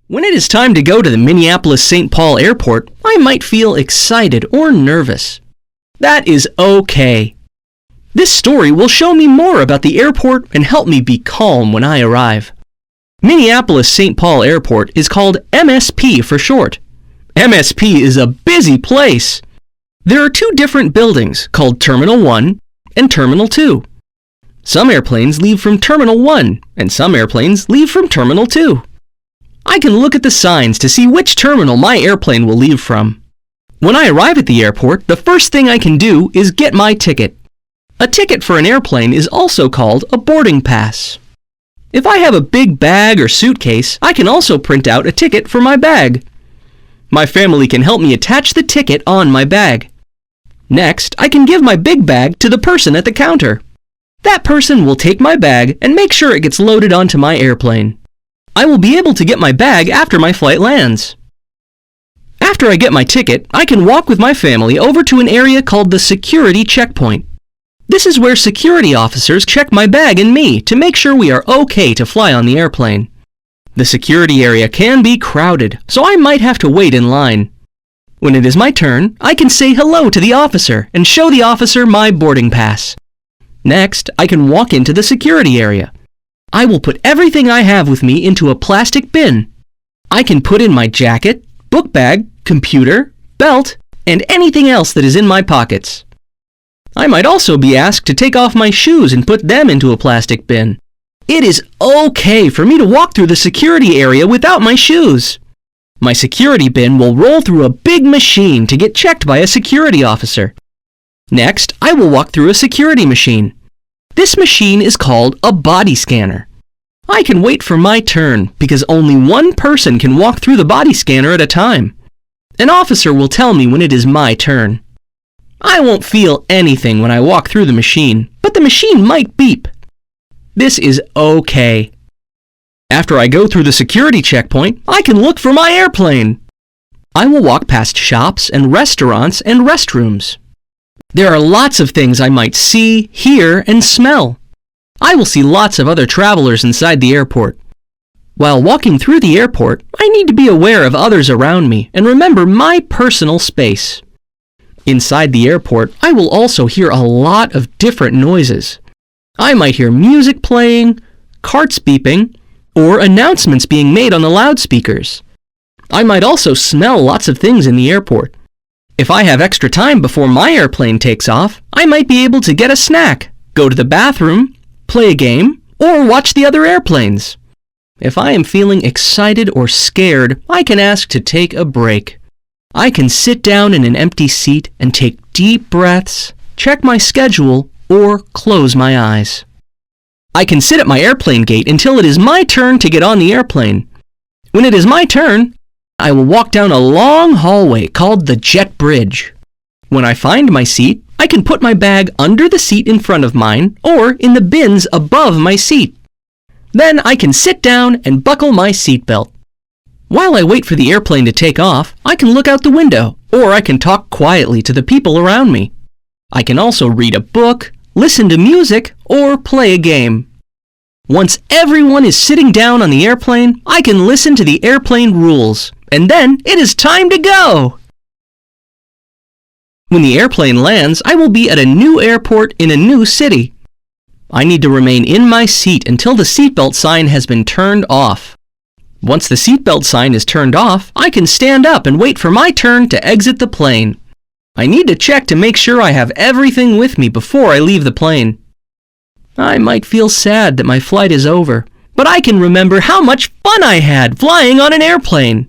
When it is time to go to the Minneapolis-St. Paul airport, I might feel excited or nervous. That is okay. This story will show me more about the airport and help me be calm when I arrive. Minneapolis-St. Paul Airport is called MSP for short. MSP is a busy place. There are two different buildings called Terminal 1 and Terminal 2. Some airplanes leave from Terminal 1 and some airplanes leave from Terminal 2. I can look at the signs to see which terminal my airplane will leave from. When I arrive at the airport, the first thing I can do is get my ticket. A ticket for an airplane is also called a boarding pass. If I have a big bag or suitcase, I can also print out a ticket for my bag. My family can help me attach the ticket on my bag. Next, I can give my big bag to the person at the counter. That person will take my bag and make sure it gets loaded onto my airplane. I will be able to get my bag after my flight lands. After I get my ticket, I can walk with my family over to an area called the security checkpoint. This is where security officers check my bag and me to make sure we are okay to fly on the airplane. The security area can be crowded, so I might have to wait in line. When it is my turn, I can say hello to the officer and show the officer my boarding pass. Next, I can walk into the security area. I will put everything I have with me into a plastic bin. I can put in my jacket, book bag, computer, belt, and anything else that is in my pockets. I might also be asked to take off my shoes and put them into a plastic bin. It is okay for me to walk through the security area without my shoes. My security bin will roll through a big machine to get checked by a security officer. Next, I will walk through a security machine. This machine is called a body scanner. I can wait for my turn because only one person can walk through the body scanner at a time. An officer will tell me when it is my turn. I won't feel anything when I walk through the machine, but the machine might beep. This is okay. After I go through the security checkpoint, I can look for my airplane. I will walk past shops and restaurants and restrooms. There are lots of things I might see, hear, and smell. I will see lots of other travelers inside the airport. While walking through the airport, I need to be aware of others around me and remember my personal space. Inside the airport, I will also hear a lot of different noises. I might hear music playing, carts beeping, or announcements being made on the loudspeakers. I might also smell lots of things in the airport. If I have extra time before my airplane takes off, I might be able to get a snack, go to the bathroom, play a game, or watch the other airplanes. If I am feeling excited or scared, I can ask to take a break. I can sit down in an empty seat and take deep breaths, check my schedule, or close my eyes. I can sit at my airplane gate until it is my turn to get on the airplane. When it is my turn, I will walk down a long hallway called the jet bridge. When I find my seat, I can put my bag under the seat in front of mine or in the bins above my seat. Then I can sit down and buckle my seatbelt. While I wait for the airplane to take off, I can look out the window or I can talk quietly to the people around me. I can also read a book, listen to music, or play a game. Once everyone is sitting down on the airplane, I can listen to the airplane rules, and then it is time to go! When the airplane lands, I will be at a new airport in a new city. I need to remain in my seat until the seatbelt sign has been turned off. Once the seatbelt sign is turned off, I can stand up and wait for my turn to exit the plane. I need to check to make sure I have everything with me before I leave the plane. I might feel sad that my flight is over, but I can remember how much fun I had flying on an airplane.